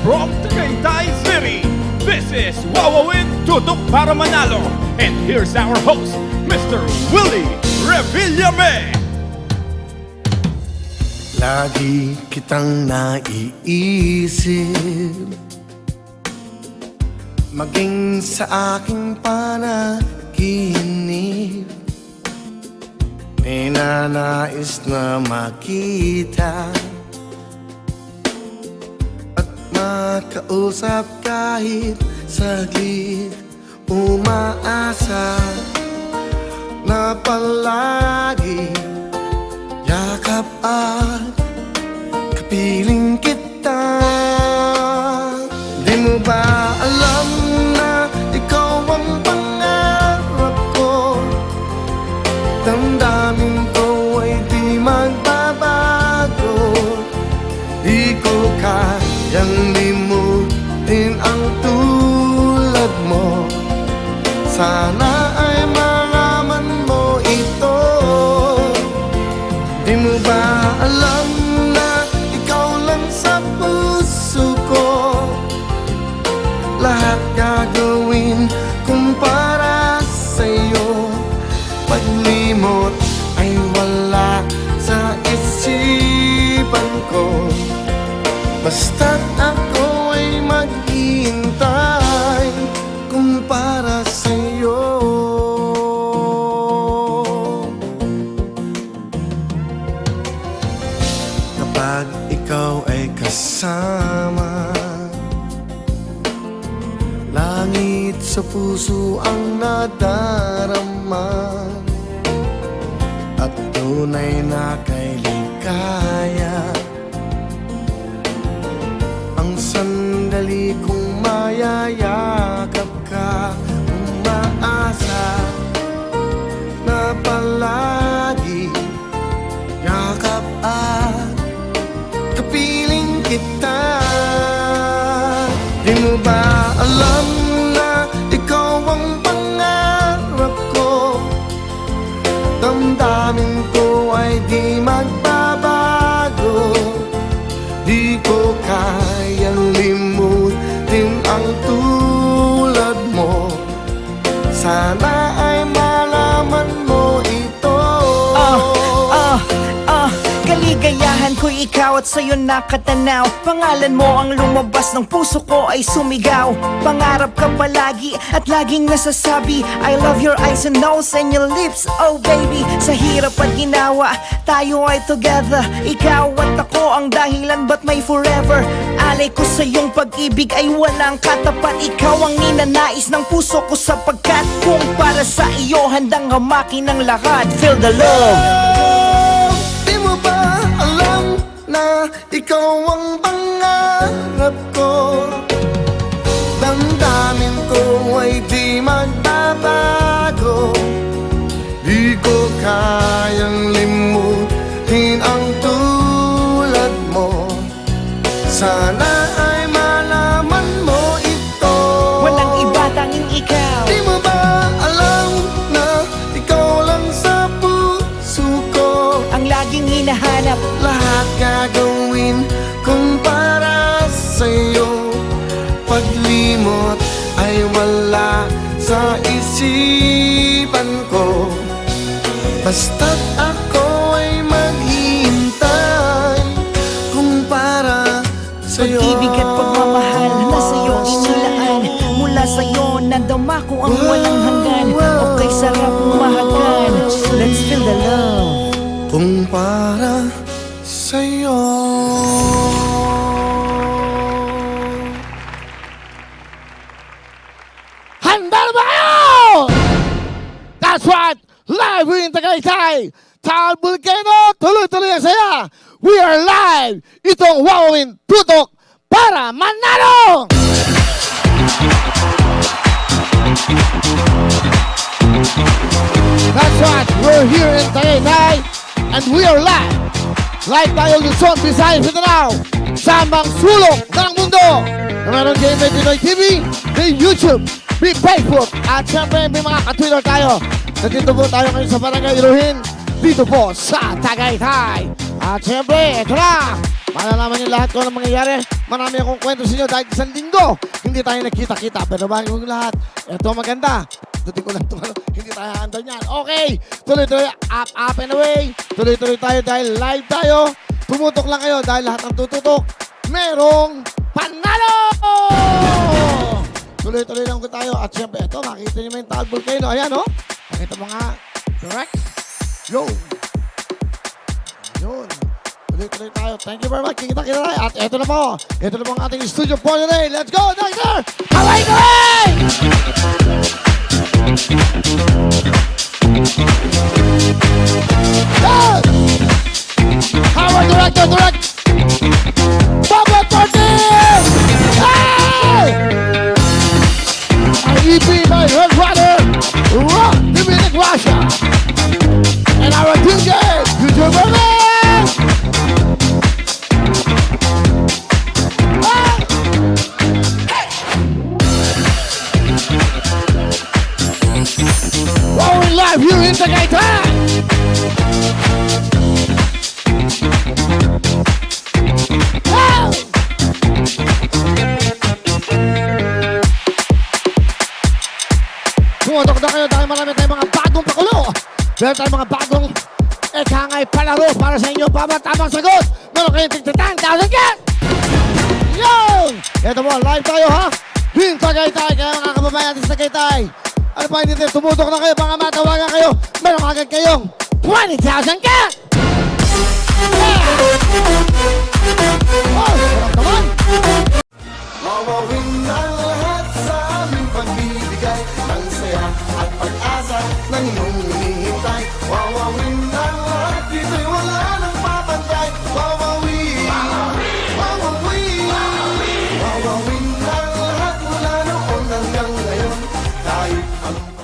from Tagaytay City. This is Wawawin Tutok para Manalo. And here's our host, Mr. Willie Revillame. Lagi kitang naiisip, maging sa aking panaginip. Ninanais na makita at makausap kahit saglit. Umaasa na palagi yakap at kapiling kita. Di mo ba alam na ikaw ang pangarap ko? Damdamin ko ay di magbabago. Di ko kayang limutin ang tulad mo. Sana ay malaman mo ito. Di mo ba alam na ikaw lang sa puso ko? Lahat gagawin kung para sa'yo. Paglimot ay wala sa isipan ko. Basta't ako ay maghihintay kung para sa'yo. Kapag ikaw ay kasama, langit sa puso ang nadarama, at tunay na kay ligaya. Ang sandali kong mayayakap ka, umaasa na palagi yakap at kapiling kita. Di mo ba alam na ikaw ang pangarap ko? Damdamin ko ay di magbabago. Di ko kayang limutin ang tulad mo. Sana ay malaman mo ito. Kaligayahan ko'y ikaw at sa'yo nakatanaw. Pangalan mo ang lumabas ng puso ko ay sumigaw. Pangarap ka palagi at laging nasasabi, I love your eyes and nose and your lips, oh baby. Sa hirap at ginawa, tayo ay together. Ikaw at ako ang dahilan ba't may forever. Alay ko sa iyong pag-ibig ay walang katapat. Ikaw ang ninanais ng puso ko sapagkat kung para sa iyo handang hamakin ang lahat. Feel the love. Di mo ba alam na ikaw ang pangarap ko? Damdamin ko ay di magbabago. Di ko kayang limutin ang tulad mo. Sana ay malaman mo ito. Walang iba tanging ikaw. Di mo ba alam na ikaw lang sa puso ko? Ang laging hinahanap. Lahat gagawin kung para sa'yo. Paglimot ay wala sa isipan ko. Basta't ako ay maghihintay kung para sa'yo. Pag-ibig at pagmamahal na sa'yo inilaan. Mula sa'yo nadama ko ang walang hanggan. Okay, sarap mahagan. Let's feel the love. Kung para sa'yo. Handa na ba kayo? That's right! Live in Tagaytay! Taal Volcano! Tuloy-tuloy ang saya! We are live! Itong Wawawin Tutok para Manalo! That's right! We're here in Tagaytay and we are live! Live tayo Luzon, Visayas, Mindanao! Samang sulok ng mundo! Na meron kayo may Pinoy TV, may YouTube, may Facebook, at syempre may mga ka-Twitter tayo. Nandito po tayo ngayon sa Barangay Ilohin, dito po sa Tagaytay. At syempre, ito na! Malalaman niyo lahat kung ano mangyayari. Marami akong kwento sa inyo dahil isang linggo. Hindi tayo nagkita-kita. Pero bago yung lahat, ito maganda. Dutin ko lang ito. Hindi tayo handle niyan. Okay. Tuloy-tuloy. Up and away. Tuloy-tuloy tayo dahil live tayo. Tumutok lang kayo dahil lahat ng tututok merong panalo! Tuloy-tuloy lang tayo. At syempre, ito, makita niyo may tag volcano. Ayan, oh. Pakita mo nga. Correct. Yo. Yun. Tuloy-tuloy tayo. Thank you very much. Kita-kita tayo. At ito na po. Ito na po ang ating studio for today. Let's go, Doctor! Away! Yes! Howard, director, direct! Bubba Martin! Hey! Our EP by Red Rider, Rock Dominic Russia. And our DJ, Future Berlin! Going live here in Tagaytay! Wow! Pumatok na kayo dahil marami tayong mga bagong pakulo. Meron tayong mga bagong ekangay palaro para sa inyo. Tamang sagot. Meron kayong tigtitang 1,000 yen! Yun! Ito mo, live tayo ha? Yung Tagaytay, kaya mga kababayan natin sa Tagaytay. Ano pa hindi tayo, tumutok na kayo, mga matawagan kayo. Meron agad kayong 20,000 yen! Yeah! Oh, sarap naman! Wawawin ang lahat sa aming pagbibigay ng saya at pag-asa ng iyong